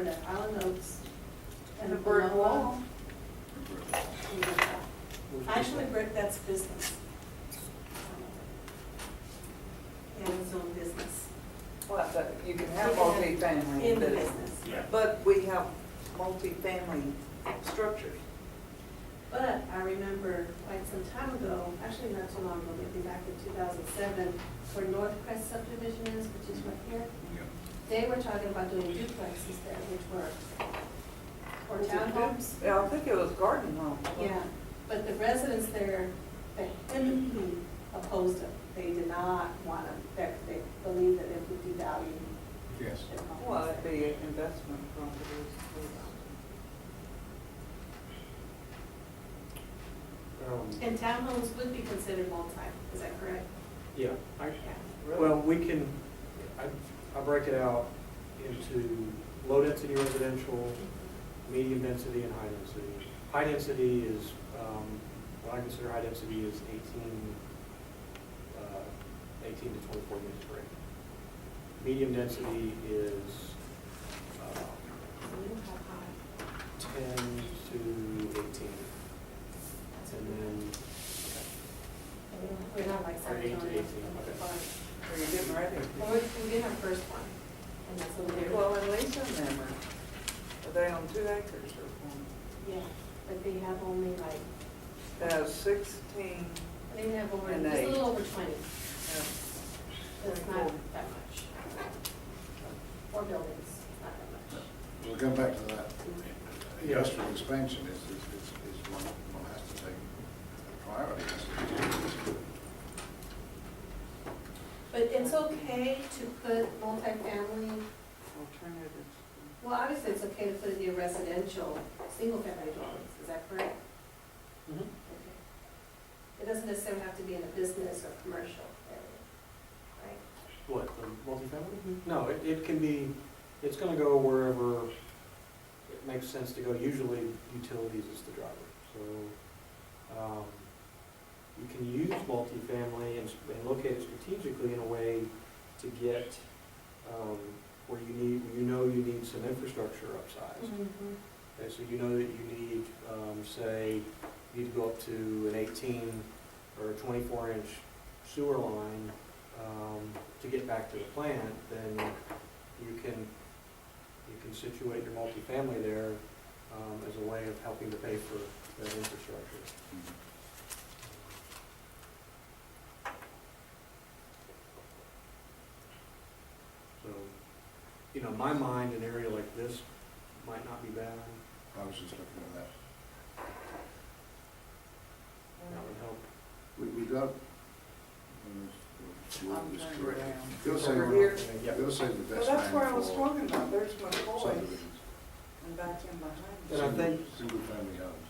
over to Island Oaks. And the brick wall. Actually, brick, that's business. Amazon business. Well, but you can have You can have multifamily in the business. business. Yeah. But we have multifamily structures. But I remember quite some time ago, actually not too long ago, maybe back in 2007, where Northcrest subdivision is, which is right here, they were talking about doing duplexes there, which were, or townhomes. Yeah, I think it was garden home. Yeah, but the residents there vehemently opposed them. They did not want them, they believed that it would devalue Yes. their homes. Well, it'd be investment properties. And townhomes would be considered multi, is that correct? Yeah, Yeah. well, we can, I break it out into low-density residential, medium density, and high density. High density is, what I consider high density is 18 to 24 units per acre. Medium density is So we don't have high. 10 to 18. And then, We're not like San Or 8 to Antonio. 18, okay. Are you getting ready? Well, we did our first one, and that's a little. Well, at least in them, are they on 2 acres or one? Yeah, but they have only like, They have 16, they have over, And just a eight. little over 20. yeah. It's not that much. Four buildings, not that much. We'll go back to that. Industrial expansion is one has to take a priority. But it's okay to put multifamily, Alternatives. well, obviously it's okay to put in your residential, single-family dwellings, is that correct? Mhm. Okay. It doesn't necessarily have to be in a business or commercial area, right? What, the multifamily? No, it can be, it's gonna go wherever it makes sense to go. Usually utilities is the driver. So, you can use multifamily and locate it strategically in a way to get, where you need some infrastructure upsized. Okay, so you know that you need, say, you need to go up to an 18 or a 24-inch sewer line to get back to the plant, then you can situate your multifamily there as a way of helping to pay for that infrastructure. So, you know, in my mind, an area like this might not be bad. I was just looking at that. That would help. We got. I'm This trying correct. to You'll say, Over here. you'll say the Well, best that's where I man was for talking about, there's McCoy's subdivisions. and back in behind. And I think- Single-family homes.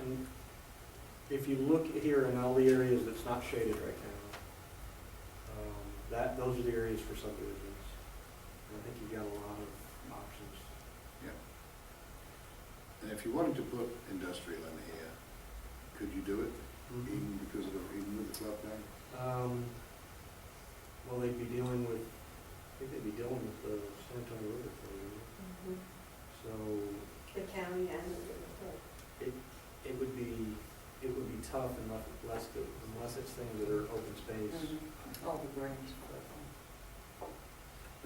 And if you look here in all the areas that's not shaded right now, those are the areas for subdivisions. And I think you've got a lot of options. Yeah. And if you wanted to put industrial in here, could you do it, even because of, even with the floodplain? Well, they'd be dealing with, I think they'd be dealing with the San Antonio River failure. So The county and the. it would be tough unless it's things that are open space. All the greens. But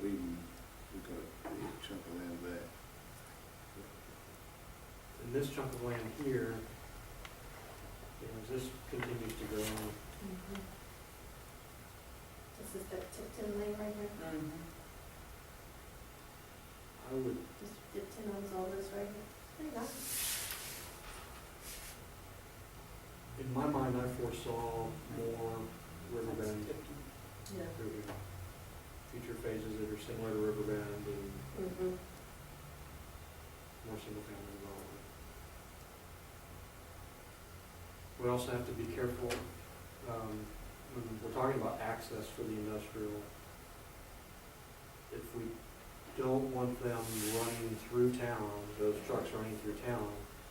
even, we've got a big chunk of land there. And this chunk of land here, as this continues to grow, This is the Tipton Lane right here. I would, Mr. Tipton owns all this right here. Pretty nice. in my mind, I foresaw more riverbend Yeah. through here. Future phases that are similar to riverbend and more single-family development. We also have to be careful, when we're talking about access for the industrial, if we don't want them running through town, those trucks running through town,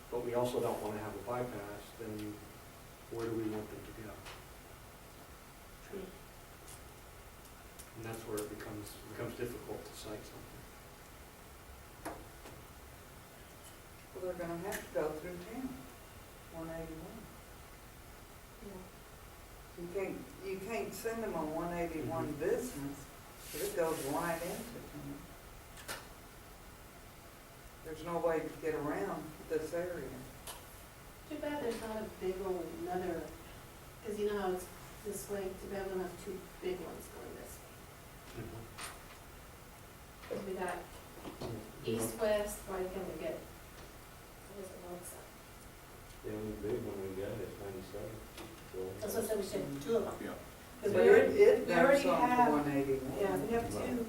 but we also don't want to have a bypass, then where do we want them to go? True. And that's where it becomes difficult to cite something. they're gonna have to go through town, 181. You can't send them on 181 business, but it goes right into town. There's no way to get around this area. Too bad there's not a big old another, because you know how it's this way, too bad we don't have two big ones going this way. Because we got east-west, why can't we get, what is the north side? The only big one we got is 97. That's what I said, we said two of them. Yeah. Because But we already, it we already goes on to have, 181. yeah, we have two.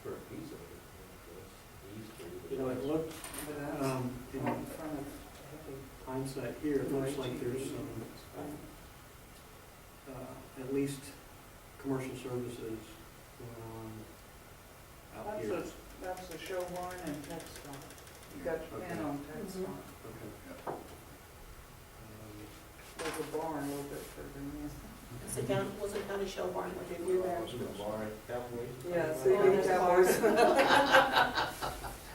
For a piece of it. East or You know, it looked, But that's in in front of heavy. hindsight here, it looks like there's some, at least commercial services going on out here. That's the show barn and textile. You got your pen on textile. Okay. There's a barn a little bit further in. Sit down, was it down to show barn, what they do there? Bar Cowboys. Yeah, Oh, see, there's Cowboys.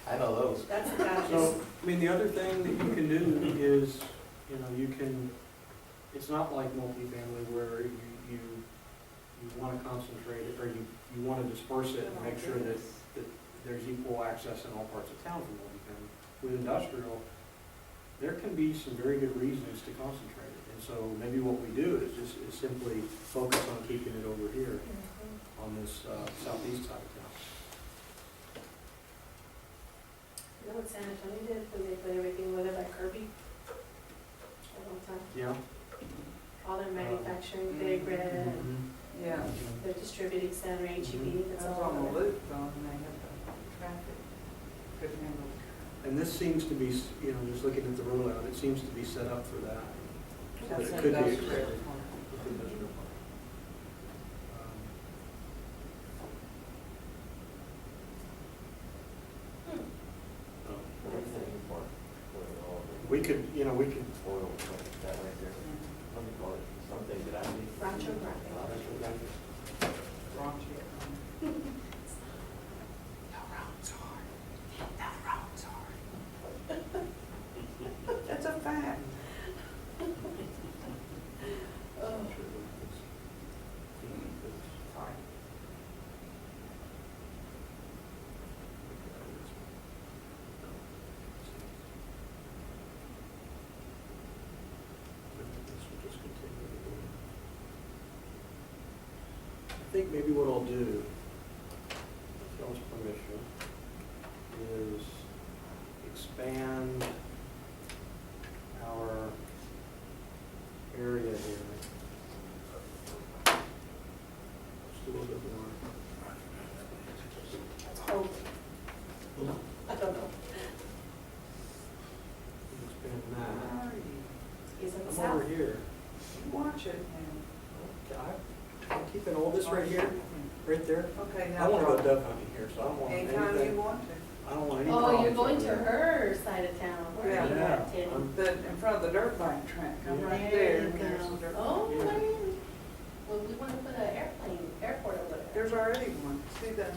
I know those. That's the guy. So, I mean, the other thing that you can do is, you know, you can, it's not like multifamily where you want to concentrate it, or you want to disperse it and make sure that there's equal access in all parts of town for multifamily. With industrial, there can be some very good reasons to concentrate it. And so maybe what we do is simply focus on keeping it over here on this southeast side of town. You know what San Antonio did when they put everything over there by Kirby? A long time. Yeah. All their manufacturing, big red, and Mm-hmm. Yeah. their distributing center, HEB, that's That's all on over the there. loop though, and they have the traffic. Could handle it. And this seems to be, you know, just looking at the rollout, it seems to be set up for that. So that That's it could be industrial. expanded. With the industrial park. Everything for oil. We could, you know, we could, Oil, that right there. Let me call it something that I need. Rancho Grande. Raunchy. That's a fact. Oh. I think maybe what I'll do, with y'all's permission, is expand our area here. Just a little bit more. Let's hope. I don't know. Expand Where that. are you? He's in the I'm over south. here. Watch it I'm keeping all this right here, right there. Okay, I now. want to go dove hunting here, so I don't want Anytime you anything, want to. I don't want any Oh, problems you're going over to there. her side of town. Where are you Yeah. at, Tim? In front of the dirt bike track, I'm Yeah. right There there. you and there's go. the dirt Oh, bike. Yeah. man. Well, we want to put an airport over there. There's already one. See the,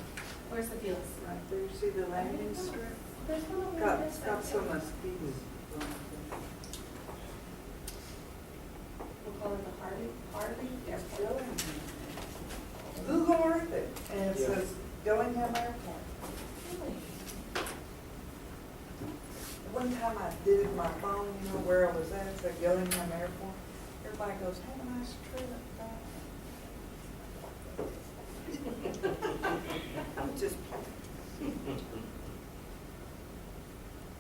Where's the fields? right there, you see the landing strip? There's one over Got, there. it's got some mosquitoes. We'll call it the Harley Airport. Google Earth it, and it Yeah. says Dillingham Airport. Really? One time I did my phone, you know where I was at, it said Dillingham Airport. Everybody goes, have a nice trip back. I'm just playing.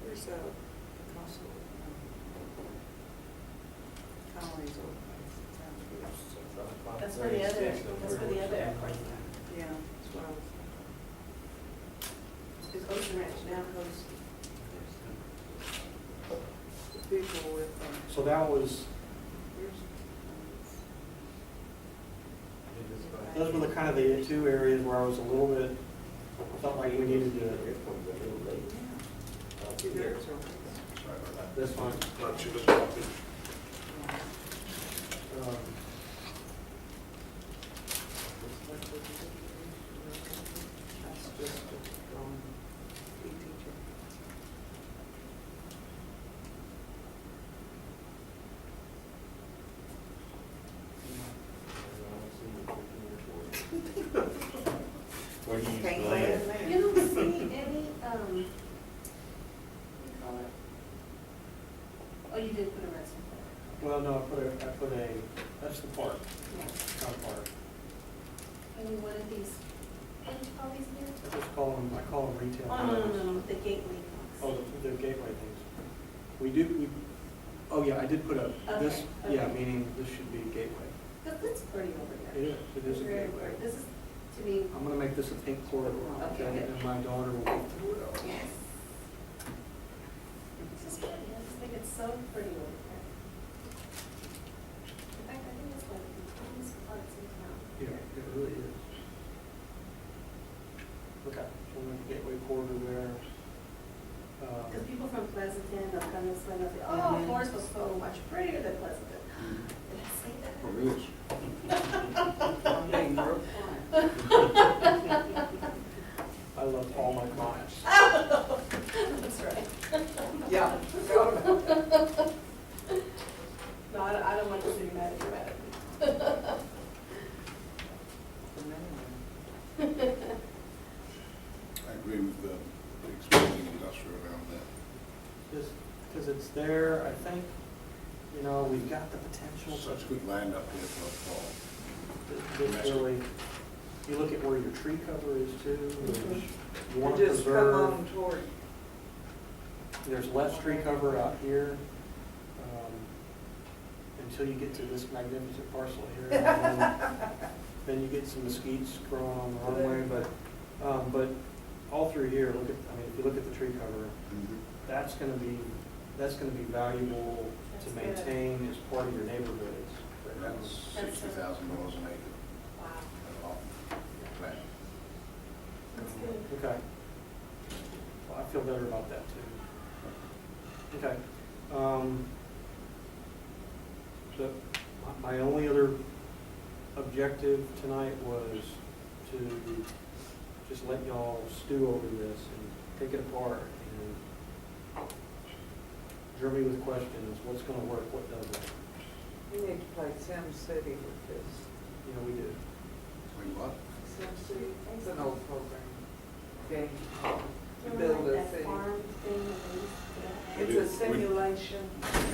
There's a Picasso, Connolly's old place. It sounds good. That's where the other airport's at. Yeah, that's what I was thinking. It's Ocean Ranch now. The people with, So that was, those were the kind of the two areas where I was a little bit, felt like we needed to, see, there's a. Sorry about that. this one. But she was talking. That's just a drawing. We teach it. What do you Can't use? say it there. You don't see any, what do you call it? Oh, you did put a red spot there. Well, no, I put a, that's the park, Yeah. town park. Any one of these, what do you call these here? I just call them, retail. Oh, no, outlets. the gateway ones. Oh, the gateway things. Oh, yeah, I did put a, this, Okay, yeah, okay. meaning this should be gateway. That's pretty over It there. is a Very gateway. pretty. This is, to me, I'm gonna make this a pink corridor, Okay, okay, good. and my daughter will go through it all. yes. This is pretty, I just think it's so pretty over there. In fact, I think it's one of the prettiest parts in town. Yeah, it really is. Okay, so we're gonna gateway corridor there. Because people from Pleasanton are kind of saying, oh, Mhm. Floresville's so much prettier than Pleasanton. Did I say that? Oh, it is. I'm being real quiet. I love all my clients. That's right. Yeah. No, I don't want to see mad at you, mad at me. I agree with the expanding industrial around there. Just because it's there, I think, you know, we've got the potential. Such good land up here for a fall. This really, you look at where your tree cover is too, Mhm. you want You to just come preserve, on toward, there's less tree cover out here, until you get to this magnificent parcel here. And then you get some mesquites growing on the runway, but all through here, look at, I mean, if you look at the tree cover, that's gonna be valuable to That's good. maintain as part of your neighborhoods. And that's $60,000 an acre. Wow, A lot. Land. that's good. Okay. Well, I feel better about that too. Okay. So my only other objective tonight was to just let y'all stew over this and take it apart and drill me with questions. What's gonna work, what doesn't? we need to play Sim City with this. You know, we do. Wait, what? Sim City, it's an old program. Game. You Remember build a that city. farm thing that they used to do? It's a simulation.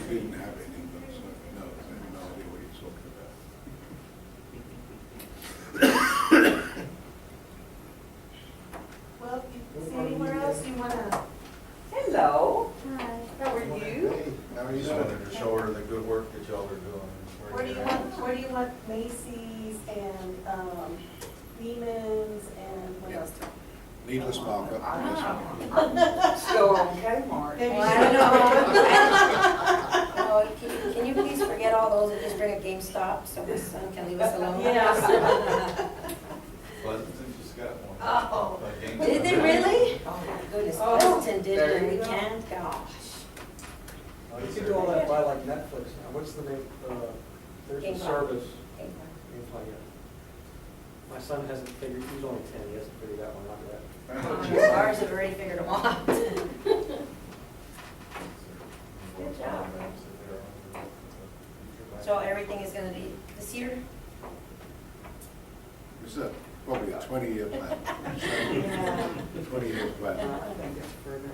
We didn't have it in England, so no, I have no idea what you're talking about. Well, you see anywhere else you wanna? Hello, Hi. how are you? How are you, Just sir? wanted to show her the good work that y'all are doing. Where do you want Macy's and, Lehman's and what Yeah. else? Needless markup. Still on Kmart. Maybe Well, I don't know. Oh, can you please forget all those and just bring a GameStop so my son can leave us alone? Yeah. Pleasanton just got one. Oh. A game Did they changer. really? Oh my goodness, Oh, Pleasanton did there it, and you we go. can't, gosh. You can do all that by like Netflix now. What's the name, there's a Gameplay. service. Gameplay. Gameplay, yeah. My son hasn't figured, he's only 10, he hasn't figured that one out yet. Ours have already figured them out. Good job. So everything is gonna be the cedar? It's probably a 20-year plan. Yeah. 20-year I plan. think it's further than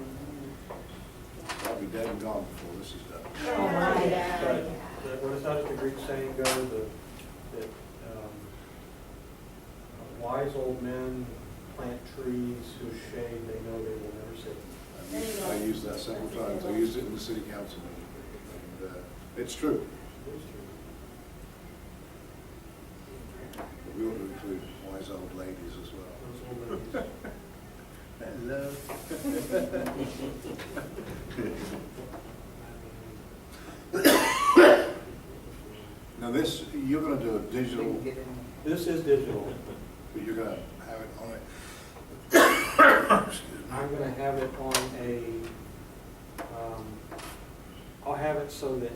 I'll be dead and gone before this is done. Oh, my But God. what how does the Greek saying go, that wise old men plant trees whose shade they know they will never see. I used that several times. I used it in the city council meeting. And it's true. It is true. But we ought to include wise old ladies as well. Those old ladies. Hello. Now this, you're gonna do a digital, Didn't get in. This is digital. but you're gonna have it on it. Excuse me. I'm gonna have it on I'll have it so that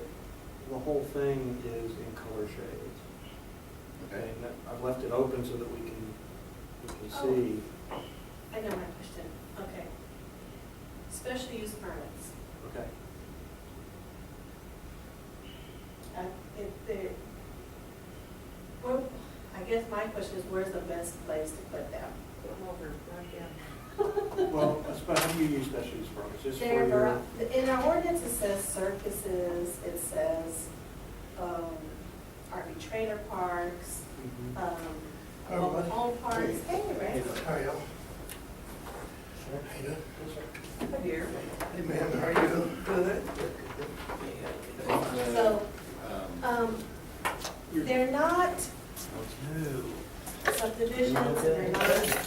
the whole thing is in color shades. Okay. And I've left it open so that we can see. I know my question. Okay. Special use permits. Okay. If there, well, I guess guess my question is, where's the best place to put them? Put 'em over right down. Well, how do you use special use permits? Just for There your, are, in our ordinance, it says circuses, it says, RV trailer parks, Mhm. mobile home parks. Hey, Ray. How are y'all? How you doing? Up here. Hey, ma'am, how are you doing? Good. So, Um, they're not subdivisions, they're not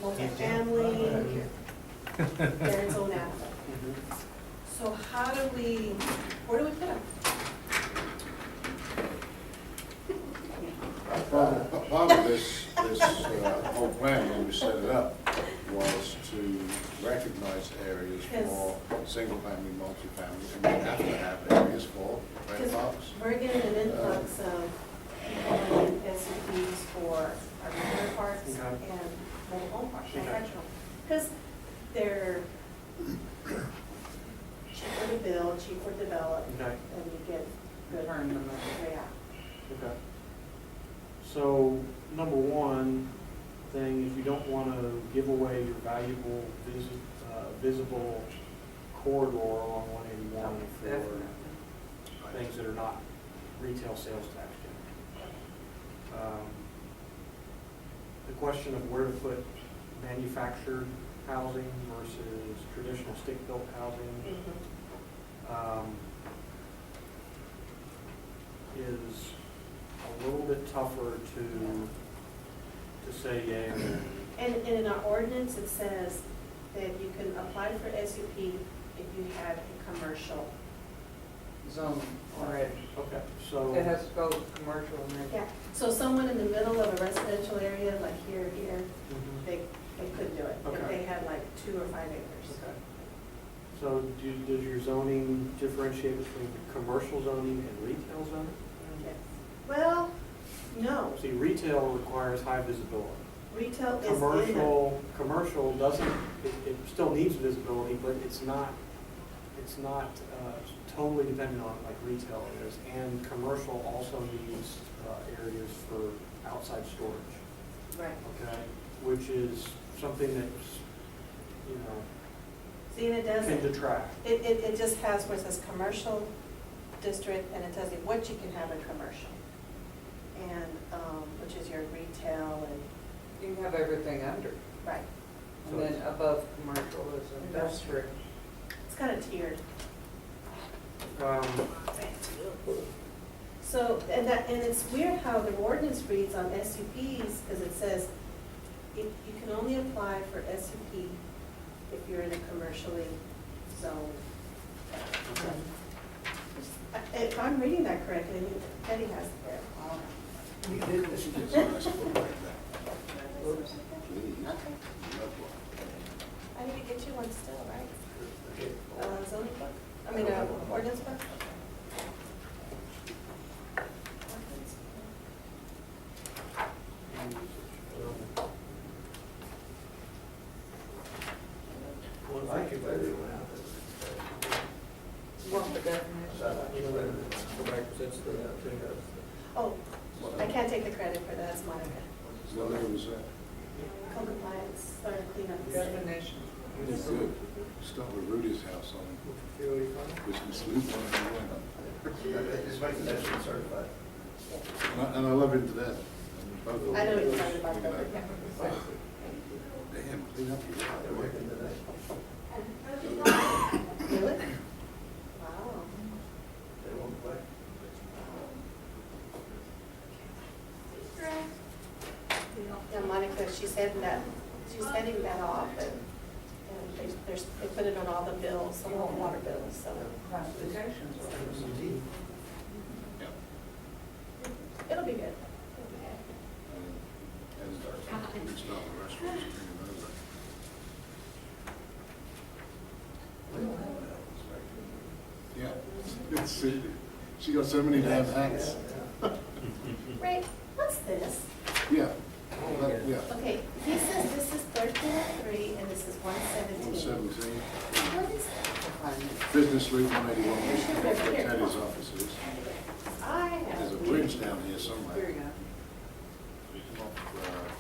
multifamily, they're in zone alpha. Mhm. So how do we, where do we put them? Part of this whole plan, when we set it up, was to recognize areas for single-family, multifamily, and we have to have areas for red Because parks. we're getting an influx of people in SUPs for our trailer parks Okay. and mobile home parks, Okay. manufacturing. Because they're cheaper to build, cheaper to develop, Okay. and you get good Turn them layout. Okay. So, number one thing is you don't want to give away your valuable visible corridor along 181 for Definitely. things that are not retail sales tax generated. The question of where to put manufactured housing versus traditional stick-built housing is a little bit tougher to say yea or nay. And in our ordinance, it says that you can apply for SUP if you have a commercial. Zone already. Okay, so. It has to go commercial and then. Yeah, so someone in the middle of a residential area, like here, Mhm. they couldn't do it. If Okay. they had like 2 or 5 acres. Okay. So does your zoning differentiate between commercial zoning and retail zoning? Yes. Well, no, See, retail requires high visibility. retail is in Commercial doesn't, it still needs visibility, but it's not totally dependent on like retail is. And commercial also needs areas for outside storage, Right. okay? Which is something that's, you know, See, and it can doesn't, detract. it just has where it says commercial district, and it tells you what you can have in commercial. And, which is your retail and, You can have everything under. right, And then above commercial is industrial. it's kind of tiered. Um, So, and it's weird how the ordinance reads on SUPs, because it says you can only apply for SUP if you're in a commercially zoned. If I'm reading that correctly, Eddie has it there. You did this. It's a nice book like that. Oops. Please. Okay. Love one. I need to get you one still, right? Zoning book? I mean, ordinance book? Well, I could better go out. You want the definition? Go back, since the, Oh, I can't take the credit for that, it's Monica. What letter was that? Code compliance, started cleaning up the city. Definition. It's good. Start with Rudy's house on Christmas Loop. Just make the next one certified. And I love him to death. Both of them. I know what you're talking about, You but, know. yeah. Damn, clean up your They're yard. working today. Really? Wow. They won't play. Yeah, Monica, she's heading that off, and they put it on all the bills, all the water bills, so Classifications. Yeah. it'll be good. And we can start the restaurants and bring them over. We don't have that. Yeah, it's, she got so many damn hats. Ray, what's this? Yeah, yeah. Okay, he says this is 1303 and this is 117. 117, What is that? Business Loop 181, You should have where here. Teddy's office is. I have. There's a bridge down here somewhere. Here you go.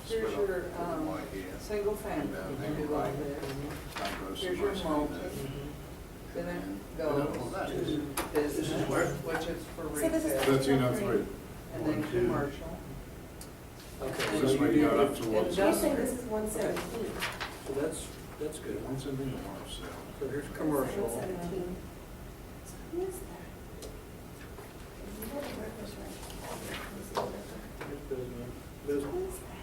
Here's split your, off to the right here. single family. Down You here, can do all right. this. That goes Here's to your my multi. standard. Then it And goes then all that to is business, This is where? which is for So this is retail, 1303. and then 1, 2. commercial. Okay, And so This you way you go do, up towards. You're saying this is 117. so that's good. One seventeen or 107. So here's commercial. 117. So who is that? You got the workers right. Let me see the worker. Here's business, Who business, is that?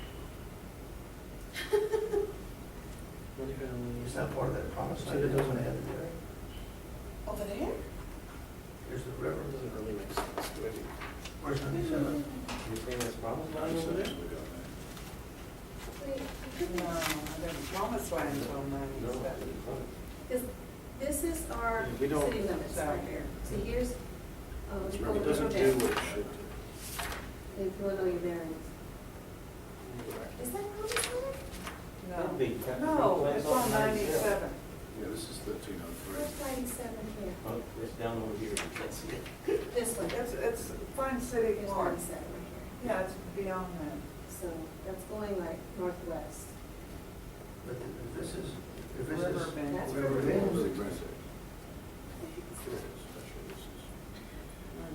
multifamily. Is that part of that promise See, land that that doesn't doesn't- have it there? Over there? Here's the river. That doesn't really make sense, do it. Where's 97? You think that's promised land over there? We got that. Wait, it could be. No, the promised land's on No, 97. This is our We don't- city limits right here. See, here's, It's you really It go doesn't to do the what it should do. If you want to know your variance. Let me go back. Is that promised land? Could be. No, it's on 97. Yeah, this is 1303. Where's 97 here? Oh, it's down over here, you can't see it. This one. It's Fine City There's Park. 97 right here. Yeah, it's beyond that. So that's going like northwest. But if this is, if this is. Riverbend. That's Riverbend. Really great.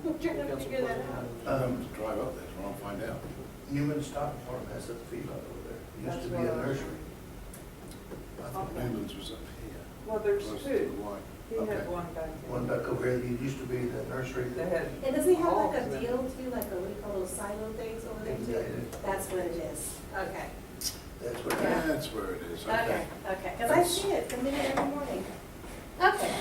I'm trying to figure that out. Drive up there tomorrow and find out. Newman Stock Farm has a feedlot over there. It used to be a That's what I- nursery. I thought Newlands was up here. Well, there's Close to two. the white. He Okay. had one back there. One back over here, it used to be the nursery. They had. And does he have like hogs a in it. deal too, like a, what do you call those silo things over there Yeah, too? That's what it is. Okay. That's where. Yeah. That's where it is, Okay, okay. okay. Because I see it come in every morning. Okay.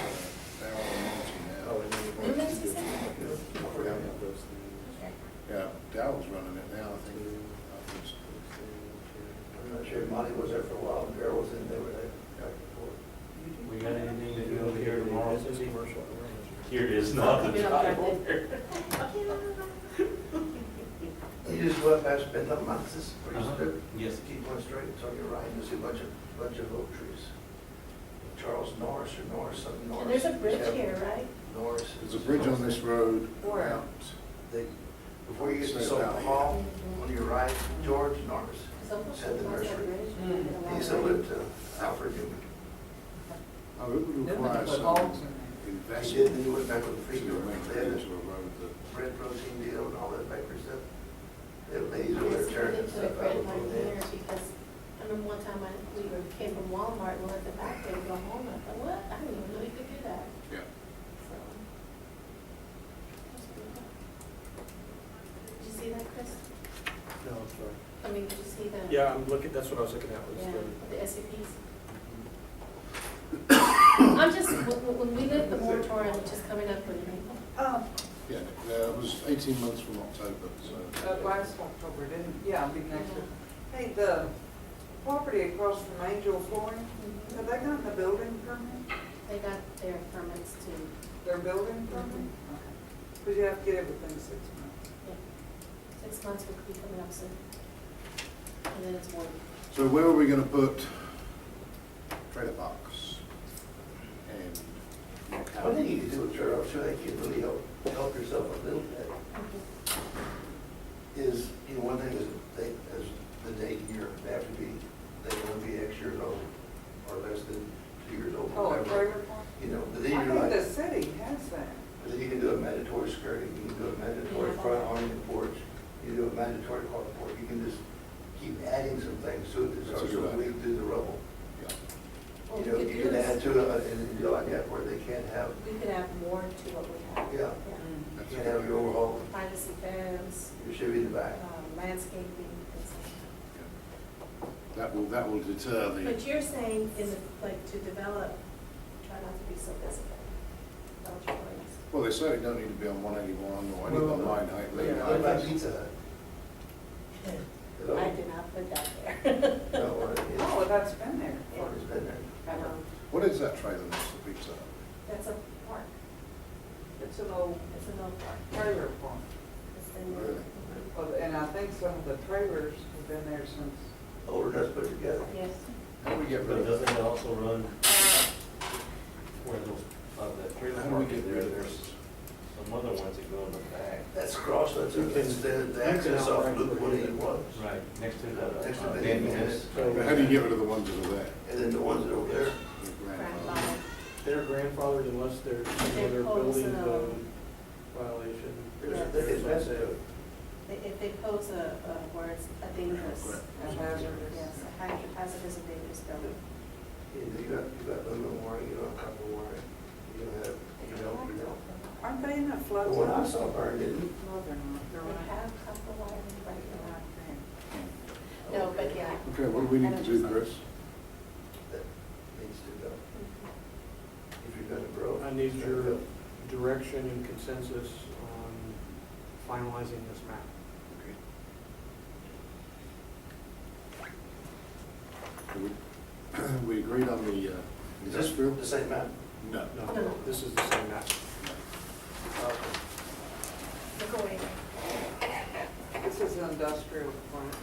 They're all multi now. Oh, and then you Who want makes to this do- happen? We don't have those things. Yeah, Dowell's running it now, I think. I'm not sure, Monty was there for a while, Darryl was in there with that guy before. We got anything to do over here tomorrow, Business, Cindy? commercial. Here it is, not the We don't drive have over it. there. You just go up past Bentham Mountains, this is where you Uh-huh. stood. Yes. Keep going straight, it's on your right, you'll see a bunch of oak trees. Charles Norris or Norris, something Norris. And there's a bridge Yeah, here, right? Norris. There's a bridge on this road Where? out. They, before you get to Straight Sultan down here. Hall, on your right, George Norris. Someone Said the should cross that nursery. bridge. He sold it to Alfred Newman. Oh, it would Then require they put some hogs in there. He did, investment and he went back with the to feed store. make They it had into a a road that. bread protein deal and all that bakery stuff. They had ladies over there Yes, we turning did put a stuff out credit with line both here hands. because I remember one time came from Walmart, we went at the back there to go home, I thought, what? I didn't even know you could do that. Yeah. So. that's good. Did you see that, Chris? No, I'm sorry. I mean, did you see that? Yeah, I'm looking, that's what I was looking at, was Yeah, the. the SUPs. I'm just, when we lift the moratorium, which is coming up in April. Yeah, it was 18 months from October, so. Last October, didn't, yeah, it'll be next year. Hey, the property across from Angel Flooring, have they gotten the building permit? They got their permits to, Their building permit? Because you have to get everything 6 months. 6 months will be coming up soon. And then it's one. So where are we gonna put trailer parks? And One thing you can do with Charles, I'm sure they can really help yourself a little bit, is, you know, one thing is they, as the date here, they have to be, they can only be X years old or less than 2 years old. Oh, a whatever. trailer park? You know, but I then you're think the like, city has that. then you can do a mandatory skirting, you can do a mandatory Yeah. front awning porch, you can do a mandatory carport, you can just keep adding some things to it that That's a starts good to weed through the rubble. yeah. Well, You know, we could you do can is- add to it, and you like that where they can't have, We could add more to what we have. yeah, That's you can't have your overhaul, Privacy fence, your Chevy in the back. landscaping, things like That will deter that. the, But you're saying is it like to develop, try not to be so physical. Is that what you're telling us? well, they certainly don't need to be on 181 or any Well, of the line height, lane What about height. Pizza Hut? Hello? I did not put that there. No, what it is. Oh, well, that's been there. It's been there. I know. What is that trailer next to Pizza Hut? That's a park. It's an old It's an old park. trailer park. It's been there. Really? Well, and I think some of the trailers have been there since, Older than us put together. Yes. How do we get rid But of doesn't it also run where those, that trailer How do we park is get there, rid of there's this? some other ones that go in the back. That's cross, that's the access off Loop 181. Right, next to the. Next to the Danny Denny's. Dennis. How do you get rid of the ones that are there? And then the ones that are over there, Your Grandfather. They're grandfathered unless they're, They're building posted, code violation. Yes. they get that. If they pose a, where it's a dangerous, A hazardous. yes, a hazardous and dangerous building. You got limit warning, you don't have copper warning, you don't have, you don't. Aren't they in a The flood one I zone? saw burned, didn't it? No, they're not. They're They right. have copper wiring right They're now. right there. No, but yeah. Okay, what do we need to do, Chris? That needs to go. If you're gonna grow. I need your direction and consensus on finalizing this map. We agreed on the Is this industrial? the same map? No. No, this is the same map. Look away. This is industrial plant.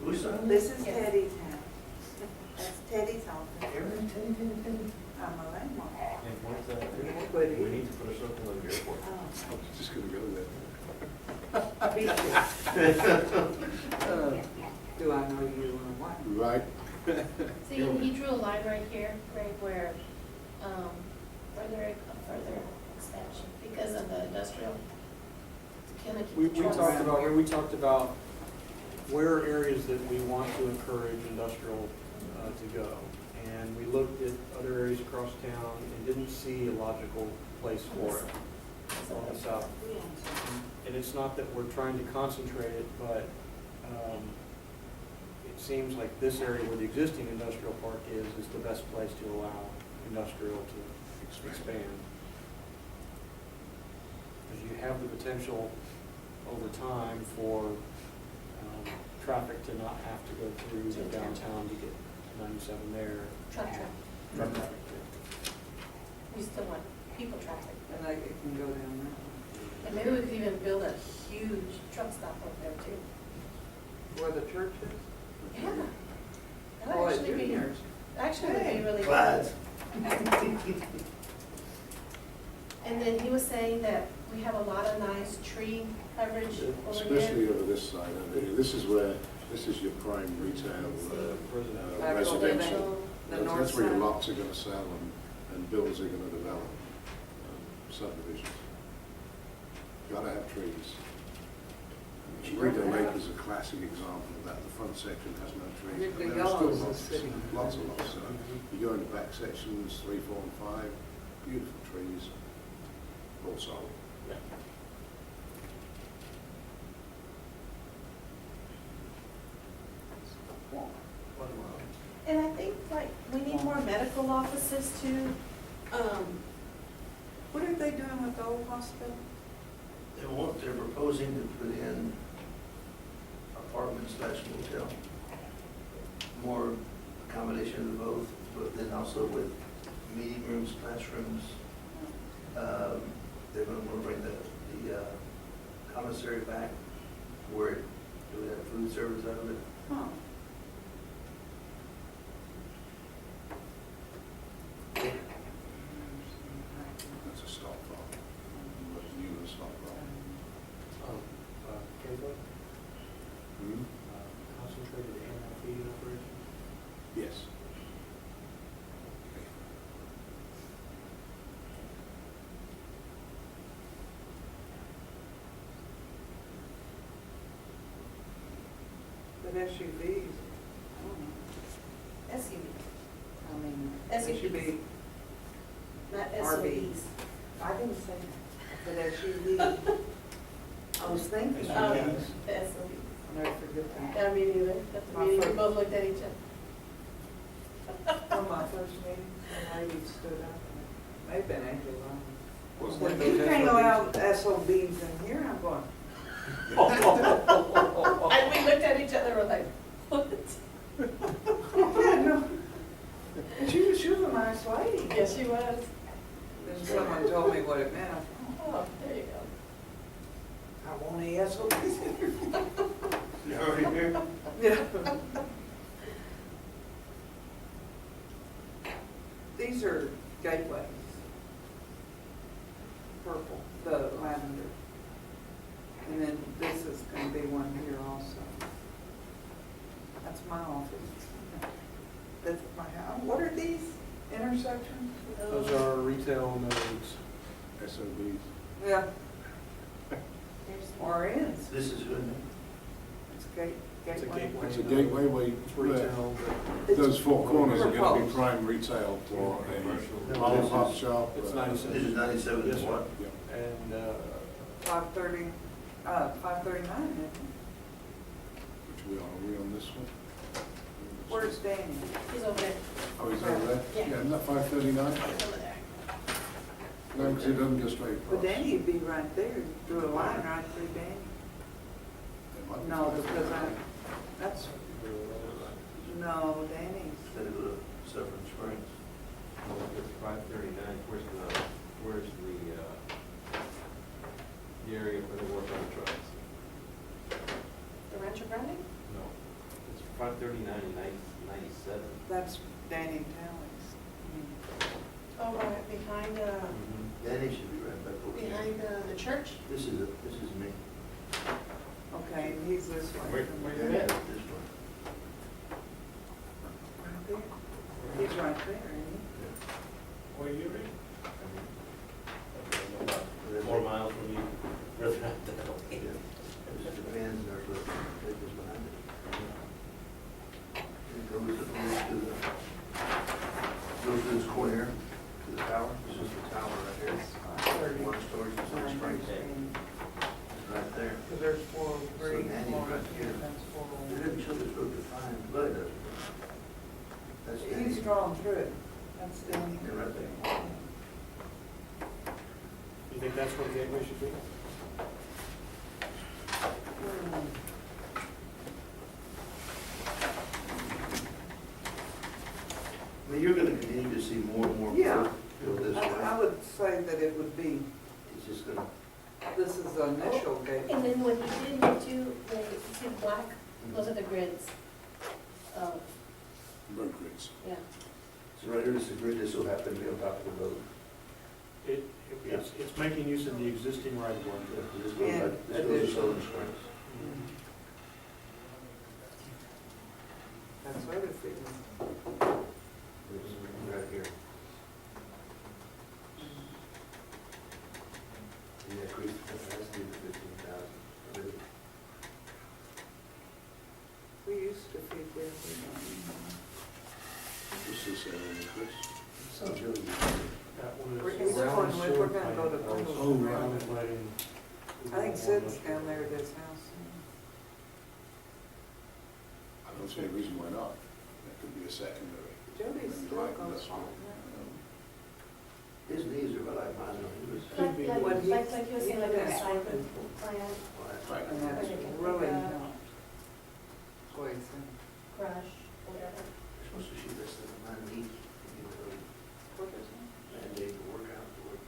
Who signed This this? is Yes. Teddy's house. That's Teddy's office. Everything. I'm a landmark. And what's that? But We need to put a circle in the airport. Oh. I was just gonna go there. Do I know you and what? Right? See, and he drew a line right here, right where, further expansion, because of the industrial. to kinda keep We the trucks- talked about where are areas that we want to encourage industrial to go. And we looked at other areas across town and didn't see a logical place for it on the south. And it's not that we're trying to concentrate it, but it seems like this area where the existing industrial park is the best place to allow industrial to expand. Because you have the potential over time for traffic to not have to go through the downtown to get 97 there. Truck traffic. Truck traffic, yeah. We still want people traffic. And like it can go down that way. And maybe we could even build a huge truck stop over there too. Where the church is? Yeah. That Boy, would actually be, juniors. actually would be really Clyde's. good. And then he was saying that we have a lot of nice tree coverage over Especially there. over this side over here. This is where, this is your prime retail, Actual residential. The That's north where your side. lots are gonna sell and builders are gonna develop subdivisions. Gotta have trees. Riga Lake is a classic example of that. The front section has no trees. Riga but there are still Yellow is a lots, city. lots of lots. You go into back sections, 3, 4, and 5, beautiful trees, all solid. And I think like, we need more medical offices too. What are they doing with the old hospital? They're proposing to put in apartment/motel. More accommodation of both, but then also with meeting rooms, classrooms. They're gonna wanna bring the commissary back where it would have food service out of it. Huh. That's a stop farm. But you a stop farm. Concentrated animal feeding operation. Yes. But SUVs, SUV, I mean, SUVs. SUV, not RVs. SUVs. I didn't say that, but SUV. I was thinking. Oh, SUVs. the SUVs. I'll never forget that. Yeah, me neither. At the meeting, we both looked at each other. On my first meeting, the lady stood up, may have been Angela. What's Well, that? you can't allow SOBs in here, I'm going, And we looked at each other, we're like, what? yeah, no. And she was a nice lady. Yes, she was. Then someone told me what it meant, I thought, Oh, there you go. I want any SOBs in here. You already here? Yeah. These are gateways. Purple, the lavender. And then this is gonna be one here also. That's my office. That's my house. What are these intersections? Those are retail nodes. SOBs. Yeah, There's or is. This is good. It's It's a gateway. gateway. It's a gateway where It's retail. those four corners are gonna be Proposed. prime retail for a Commercial. mom and pop shop. It's This 97. is 97 Yes, and sir. what? Yeah. And, 539, isn't it? Which we are on this one? Where's Danny? He's over there. Oh, he's over there? Yeah. Isn't that 539? He's over there. No, because it doesn't go straight across. But Danny would be right there, drew a line right through Danny. It might be No, 539. because that's, no, Danny's. Instead of the Suffering Springs. It's 539, where's the area for the work on the trucks? The Rancho Grande? No, it's 539 and 97. That's Danny Tallies. Oh, right, behind, Danny should be right back over there. behind the church? This is me. Okay, and he's this way. Wait, from wait a there. minute. This one. Right there. He's right there, isn't Where are you reading? 4 miles from you, further out the hill. Yeah. It just depends, and there's a, it goes behind it. It goes to this corner here, to the tower. This is the tower right here. he? One story, Suffering Springs, right there. Because there's 403. So Danny's right here. That's It 401. didn't show this road defined, but it does. That's Danny. He's drawn through it. That's Danny. Yeah, right there. you think that's what the gateway should be? Hmm. I mean, you're gonna continue to see more and more Yeah. growth go this I way. would say that it would be, It's just gonna, this is the initial gate. And then when he did it too, the, see the black, those are the grids. Road grids. Yeah. so right here, this is grid, this will happen to be on top of the road. It's making use of the existing right of way. This goes Yeah, back, this goes to additional. Southern Springs. That's what it is. This is right here. And that increased the capacity to 15,000. We used to feed there. What's this area, Chris? Sounds really good. That We're- one he's is around going the with- sewer we're gonna go to plant. Bundles Oh, and right. Rounds. I think Sid's down there at his house. I don't see a reason why not. That could be a secondary. Jody's Maybe still light goes industrial. on. His knees are about like mine, he was. Could be. What he- Like you were saying, like a Yeah. recycling plant, Right. And that's Where they can really pick up. not. That's what he said. crush, whatever. You're supposed to shoot less than 9 each. You know, What is it? mandate to work out the work.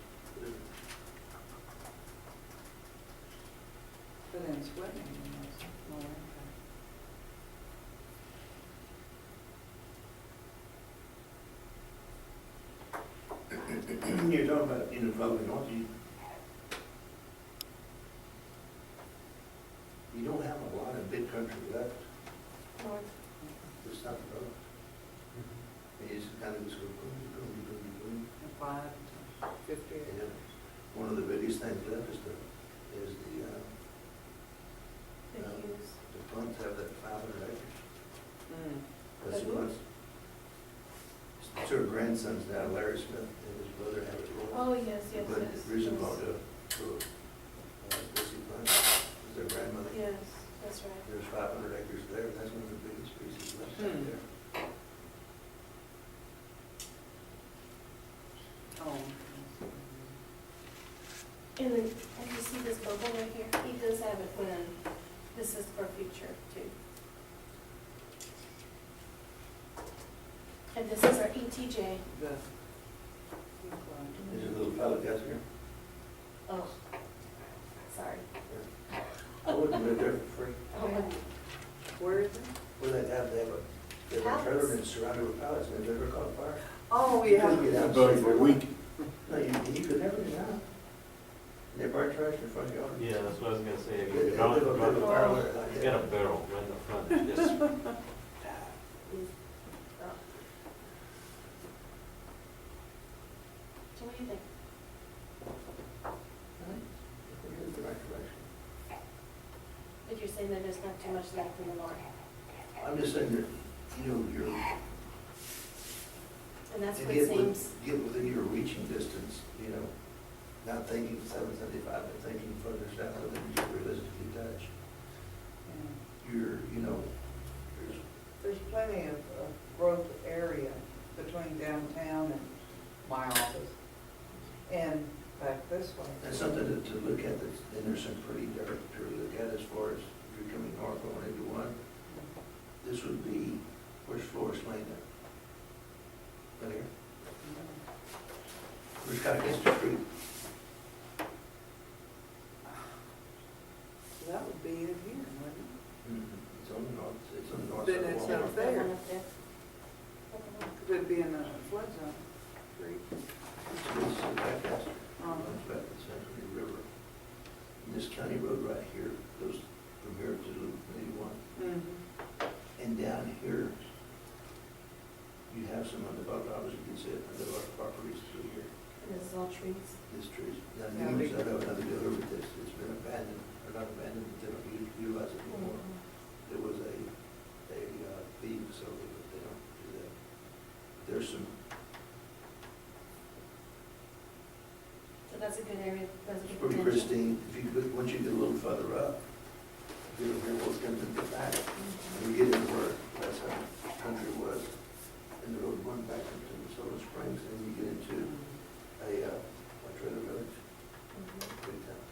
But then swimming, that's no impact. You're talking about in the public, don't you? You don't have a lot of big country left. North. It's not developed. It's kind of just go boom, boom, boom, boom. 5 to 50. And one of the biggest things left is the Big use. funds have that 500 acres. Mm. That's the ones. It's her grandson's now, Larry Smith, and his brother have it. Oh, yes, yes, But yes. the reason yes. about Missy Fund is their grandmother. Yes, that's right. There's 500 acres there, that's one of the biggest pieces left out Hmm. there. Oh. And then, like you see this bubble right here, he does have it when, this is for future too. And this is our ETJ. The. There's a little pallet gas here. Oh, sorry. I wouldn't live there for free. Oh, Where is it? Where they have a trailer and it's surrounded with pallets, and they've never caught fire. Oh, You yeah. couldn't get That out. burned for a week. No, you could never get out. They burn trash in front of your yard? Yeah, that's what I was gonna say, if They you don't, have a barrel there like you got a that. barrel right in the front, just, So what do you think? We're headed the right direction. But you're saying that there's not too much left in the lawn, I'm just saying that, you know, you're, and that's to what get seems, get within your reaching distance, you know, not thinking 775, but thinking further south than you can realistically touch. You're, you know, There's plenty of growth area between downtown and my office. And back this way. that's something to look at, that's, and there's some pretty dirt to look at as far as if you're coming north on 181. This would be, where's Floresville at? Right here? Where's Cottington Street? So that would be it here, wouldn't It's on the north, it's on the north Then side of it's the wall. up there. That one up there. it? Could it be in the flood zone? Street. This is Lancaster, runs back to the Central River. And this county road right here goes from here to Loop 81. And down here, you have some underdeveloped, obviously you can see it, underdeveloped properties through here, And this is all trees. these trees. Now, Yeah, Newman's, big- I know another dealer with this, it's been abandoned, or not abandoned, but they don't utilize it anymore. There was a feed facility, but they don't do that. There's some, So that's a good area, that's a it's good pretty potential. pristine. If you go, once you get a little further up, get over here, what's going to get back. And you get into where that's how country was, and the road going back into the Soda Springs, and you get into a trailer village, big town.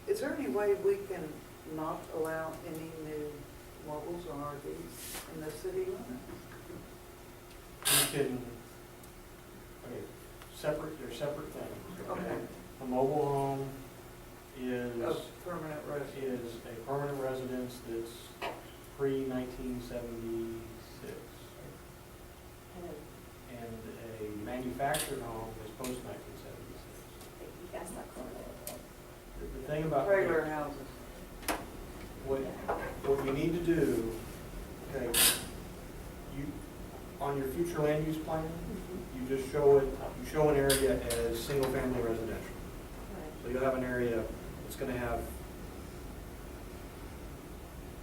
Is there any way we can not allow any new mobiles or RVs in the city limits? You can, okay, they're separate things. Okay. A mobile home is, Of permanent residence? is a permanent residence that's pre-1976. And a manufactured home is post-1976. You guys not calling it. The thing about. Trailer houses. What you need to do, okay, on your future land use plan, you just show an area as single-family residential. So you'll have an area that's gonna have,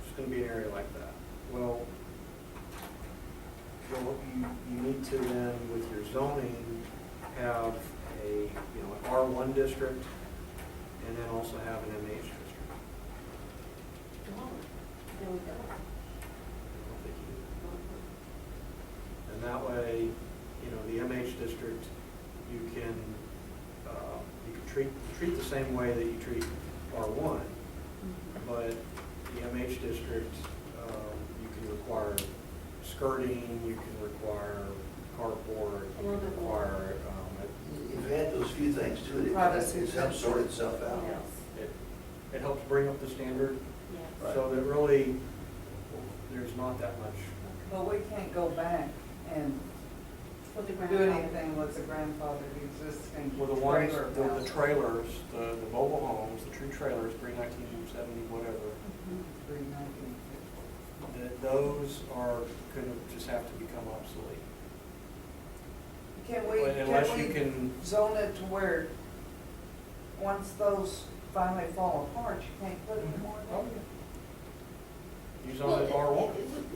it's gonna be an area like that. Well, you need to then, with your zoning, have an R1 district, and then also have an MH district. Oh, there we go. And that way, the MH district, you can treat the same way that you treat R1, but the MH district, you can require skirting, you can require carport, A you little can bit more. require, If you add those few things to it, Privacy it helps sort itself out. Yes, it helps bring up the standard, yes. so that really, there's not that much. But we can't go back and With the do grandfather. anything with the grandfathered existing Well, the ones, trailer the houses. trailers, the mobile homes, the true trailers, pre-1970, whatever, those are gonna just have to become obsolete. Unless you can, Zone it to where, once those finally fall apart, you can't put any more oh, there? use on it R1.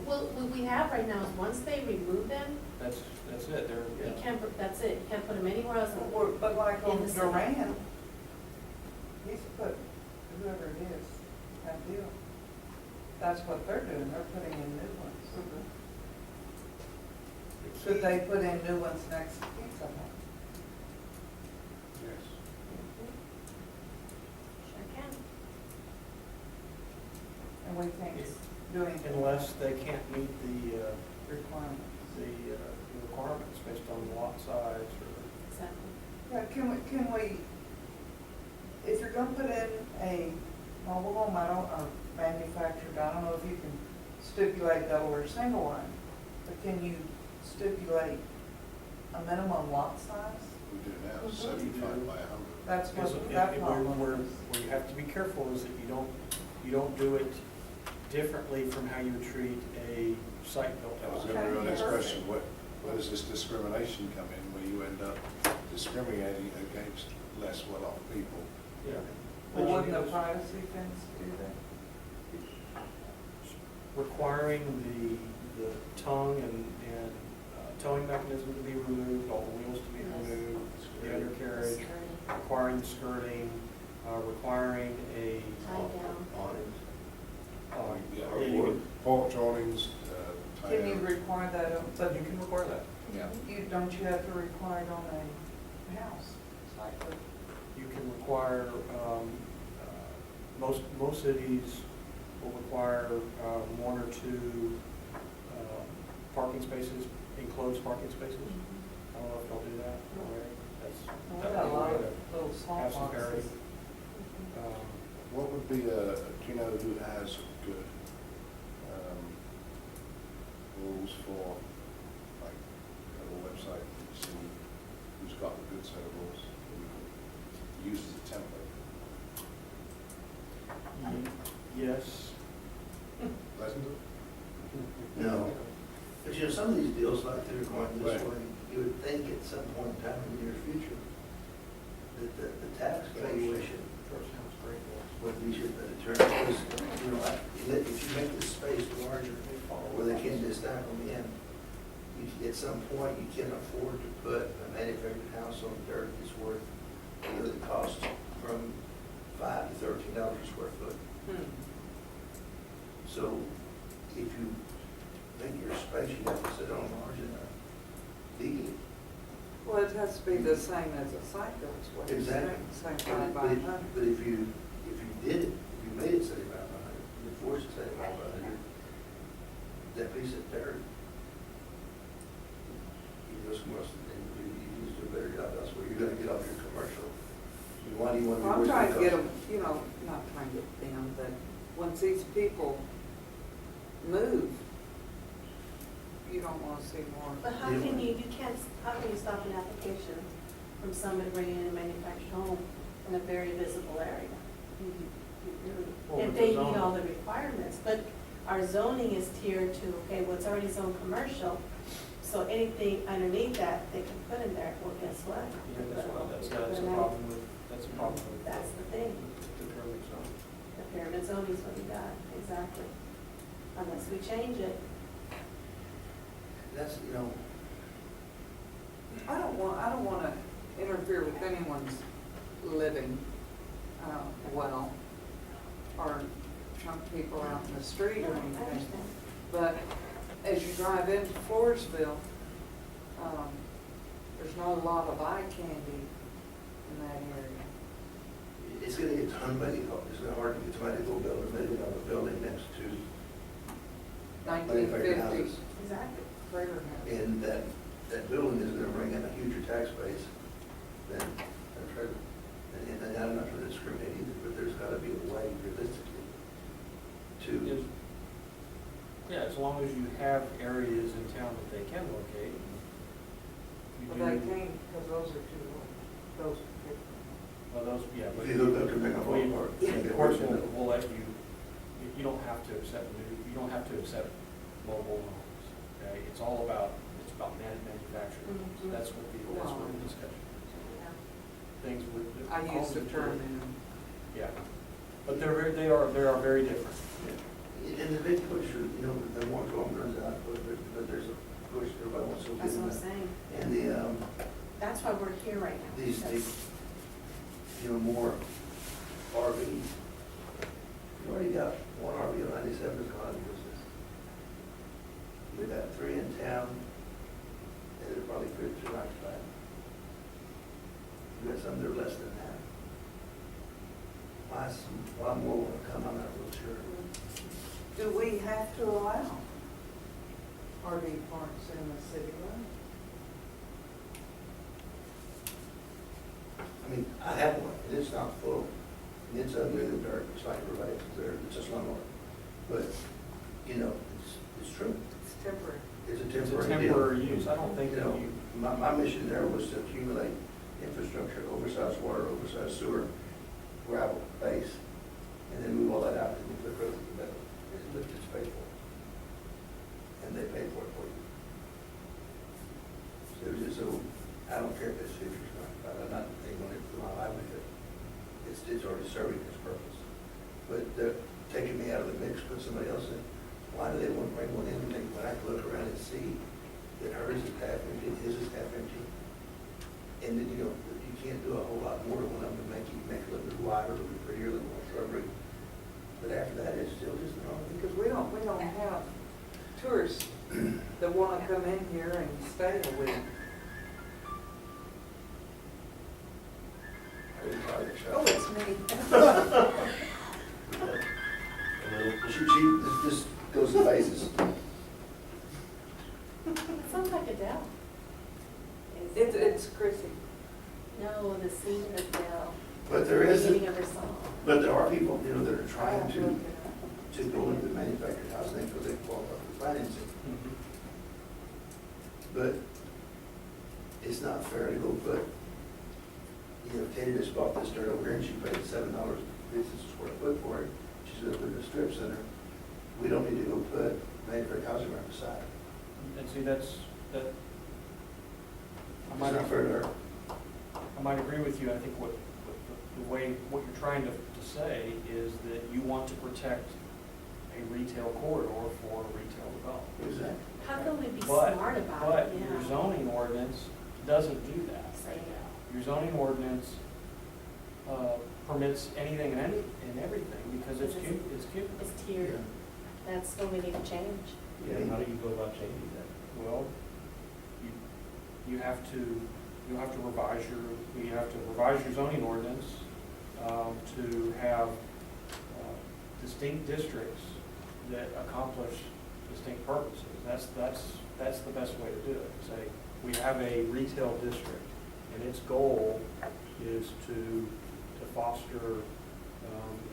Well, what we have right now is once they remove them, That's it, they're, you can't, that's it, you can't put them anywhere else. But like In on the city. Duran, he's put, whoever it is, that deal. That's what they're doing, they're putting in new ones. Should they put in new ones next to Pizza Hut? Yes. Sure can. And we can't do anything. unless they can't meet the Requirement. requirements based on lot size or. Exactly. Yeah, can we, if you're gonna put in a mobile home, or manufactured, I don't know if you can stipulate double or single wide, but can you stipulate a minimum lot size? we do now, Mhm. 75 by 100. That's Because what, that's not where what it is. where you have to be careful is that you don't do it differently from how you would treat a site built That was house. going to be my next Okay. question, where does this discrimination come in, where you end up discriminating against less well-off people? Yeah. Well, wouldn't the privacy fence do that? Requiring the tongue and towing mechanism to be removed, all the wheels to be Yes. removed, the undercarriage, requiring skirting, requiring a. Tie down. Yeah, yeah, you can- porch awnings, Can you require that, but You can require that. Yeah. don't you have to require it on a house? Site plan? You can require, most cities will require one or two parking spaces, enclosed parking spaces. I don't know if they'll do that already. Well, That we got a would be lot way of to little small have some boxes. parity. What would be do you know who has good rules for, like, a website, see who's got a good set of rules that we can use as a template? Yes. Doesn't it? No. But you know, some of these deals like they're going this way, you would think at some point in time in the near future that the tax valuation First sounds great. would be should be determined, because, you know, if you make this space larger, where they can just stack them in, at some point, you can't afford to put a manufactured house on dirt that's worth, either the cost from $5 to $13 a square foot. So if you make your space, you have to sit on large enough. Legally. Well, it has to be the same as a site built, is what you're saying, Exactly. same 5 by 100. But if you did it, if you made it 75 by 100, you forced it 75 by 100, that piece of dirt, you go somewhere else and you just do a better job elsewhere, you're gonna get off your commercial. Why do you want to be I'm worse trying to get than them, you know, not trying to get them, but once these people move, you don't want to see more. But how can you how can you stop an application from somebody bringing in a manufactured home in a very visible area? Well, If with they the meet zoning. all the requirements, but our zoning is tiered to, okay, well, it's already zoned commercial, so anything underneath that, they can put in there, well, guess what? Yeah, that's a problem with, that's a problem with. That's the thing. The pyramid zone. The pyramid zoning is what we got, exactly. Unless we change it. That's, you know, I don't want to interfere with anyone's living well, or chunk people out in the street No, or I anything. understand. But as you drive into Floresville, there's not a lot of eye candy in that area. it's gonna get somebody, it's gonna hard to get somebody to go build a building next to manufactured 1950 houses. Exactly. trailer house. And that building is gonna bring in a huger tax base than a trailer. And I'm not trying to discriminate either, but there's gotta be a way realistically to, Yeah, as long as you have areas in town that they can locate. You But they do- can't, because those are too low. Those are big. Well, those, yeah. but if you hook up to pick up we- all parts. Of course, we'll let you don't have to accept you don't have to accept mobile homes, okay? It's about manufacturing. So Mhm. that's what the discussion is. Yeah. Things with. I used the term in. Yeah, but they are very different. And the big push, you know, the more home runs out, but there's a push, everybody wants to get That's in what I'm that. saying. And the, That's why we're here right now. these, because- you know, more RVs. You already got one RV on 97 that's gone out of business. You've got 3 in town, and they're probably 50 or 95. You got some that are less than that. Why more will come, I'm not real sure. Do we have to allow RV parks in the city limits? I mean, I have one, and it's not full, and it's ugly in the dirt, it's like everybody else there, it's a slumlord. But, you know, it's true, It's temporary. it's a It's a temporary deal. temporary use. I don't think You that know, you. my mission there was to accumulate infrastructure, oversized water, oversized sewer, gravel base, and then move all that out and you put roads in the middle. It's just paid for. And they pay for it for you. So it's just so, I don't care if it's 50 or not, but I'm not thinking on it for my livelihood. It's already serving its purpose. But they're taking me out of the mix, put somebody else in. Why do they want to bring one in when I can look around and see that hers is half empty, his is half empty? And then, you can't do a whole lot more to one of them to make it a little bit wider, a little bit prettier, a little more shrubbery. But after that, it's still just normal. Because we don't have tourists that want to come in here and stay a week. Oh, it's me. She just goes to phases. It sounds like Adele. It's Chrissy. No, the singer Adele. But there The is, beginning of her song. but there are people, that are I trying have to to look it up. go into manufactured housing because they qualify for financing. But it's not fair to go put, Katie just bought this dirt over here and she paid $7.50 a square foot for it. She's gonna put it in a strip center. We don't need to go put manufactured housing right beside it. And see, that, It's not fair to her. I might agree with you. I think what you're trying to say is that you want to protect a retail corridor for retail development. Exactly. How can we be But- smart about But it? your Yeah. zoning ordinance doesn't do that. Say no. Your zoning ordinance permits anything and everything because it's cute. It's tiered. That's what we need to change. Yeah, how do you go about changing that? Well, you have to revise your zoning ordinance to have distinct districts that accomplish distinct purposes. That's the best way to do it. Say, we have a retail district and its goal is to foster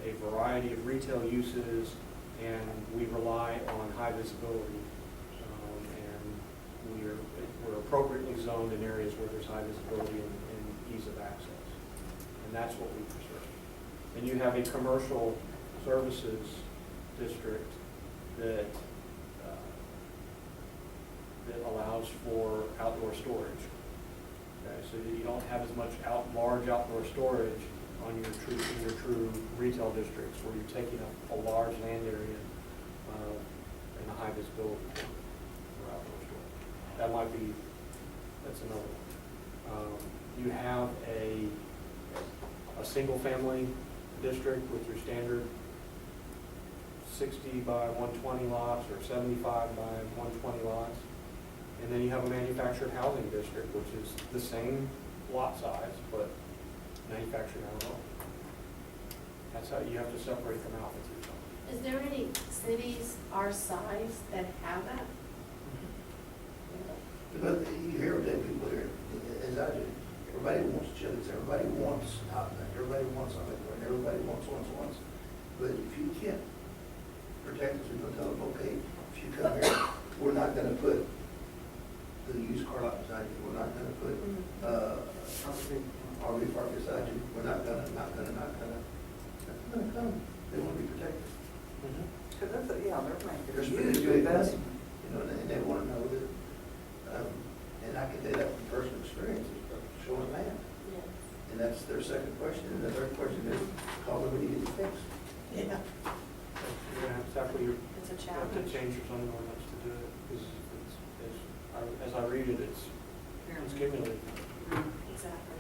a variety of retail uses, and we rely on high visibility, and we're appropriately zoned in areas where there's high visibility and ease of access, and that's what we preserve. And you have a commercial services district that allows for outdoor storage. Okay, so that you don't have as much large outdoor storage on your true retail districts where you're taking up a large land area and a high visibility for outdoor storage. That's another one. You have a single family district with your standard 60 by 120 lots or 75 by 120 lots. And then you have a manufactured housing district, which is the same lot size, but manufactured housing. That's how you have to separate them out with each other. Is there any cities our size that have that? But you hear that people here, as I do, everybody wants chilies, everybody wants Outback, everybody wants something, everybody wants. But if you can't protect us, we're gonna tell them, okay, if you come here, we're not gonna put the used car lot beside you, we're not gonna put, RV park beside you, we're not gonna. Nothing's gonna come, they wanna be protected. Because that's, they're They're making spending huge big money, investment. and they wanna know that, and I can tell you that from personal experience, showing land. Yes. And that's their second question, and the third question is, call them when you get it fixed. Yeah. You're gonna have to tackle your, It's a you have to challenge. change your zoning ordinance to do it, because as I read it, it's cumulative. Exactly.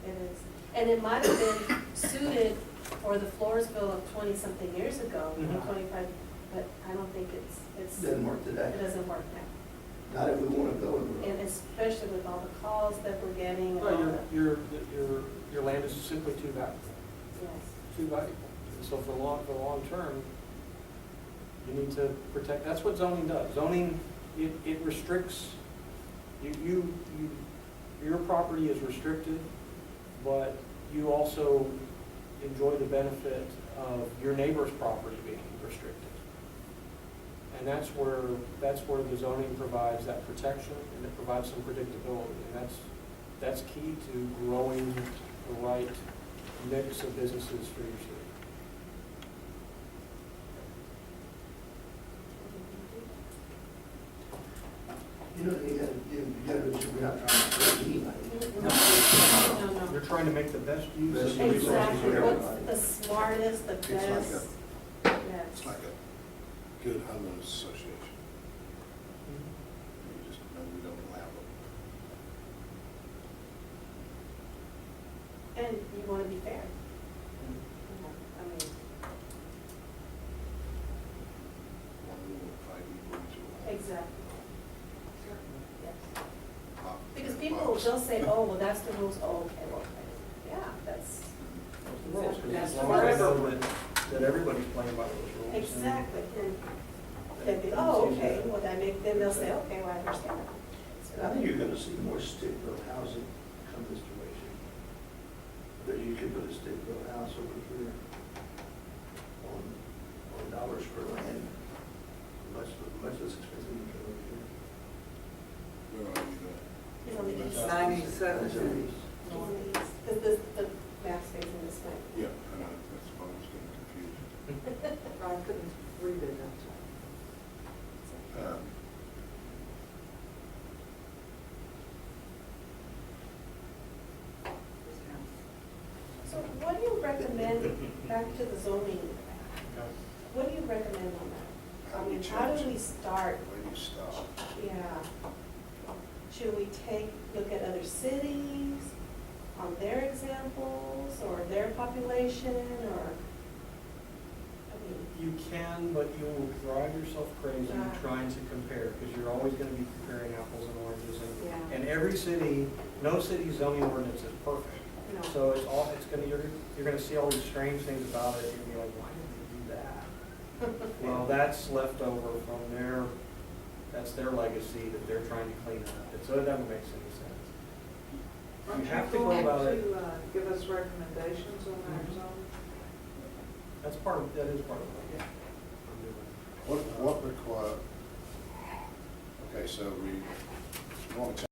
It is. And it might have been suited for the Floresville of 20-something years ago, Mhm. 25, but I don't think it's, Doesn't work today. it doesn't work now. Not if we wanna go in the And road. especially with all the calls that we're getting and all Well, that. your land is simply too valuable, Yes. too valuable. And so for long term, you need to protect, that's what zoning does. Zoning, it restricts, your property is restricted, but you also enjoy the benefit of your neighbor's property being restricted. And that's where the zoning provides that protection, and it provides some predictability, and that's key to growing the right mix of businesses for your city. You know, we're not trying to hurt anybody. No. You're trying to make the best use of the Best resources. Exactly, you have. what's the smartest, the It's like a- best, yes. It's like a good homeowners association. You just know we don't allow them. And you want to be fair. I mean, One rule, fight equally to all. exactly. Yes. Pop- Because and people, pops. they'll say, oh, well, that's the rules, oh, okay, well, yeah, that's, Those are the rules, 'cause That's as long as they know forever. that everybody's playing by those rules. then- exactly. And they'd be, oh, okay, well, then they'll say, okay, well, I understand. And I think you're gonna see more stick-built housing come this direction. But you could put a stick-built house over here on dollars per land, much less expensive than you can over here. Where are you there? It's on the east. 97. That's at least. It's on the east, because the map's facing this way. Yeah, I know, that's why I was getting confused. I couldn't read it, that's Um, So what do you recommend, back to the zoning, what do you recommend on that? I mean, how do we start? Where do you start? Yeah. Should we look at other cities, on their examples, or their population, or, I mean, You can, but you will drive yourself crazy Yeah. trying to compare, because you're always gonna be comparing apples and oranges. Yeah. And every city, no city's zoning ordinance is perfect. No. So you're gonna see all these strange things about it, and you're like, why did they do that? Well, that's left over from that's their legacy that they're trying to clean up. And so it doesn't make any sense. right. You have to go about it. To give us recommendations on our zone? That is part of it. What require, okay, so we want to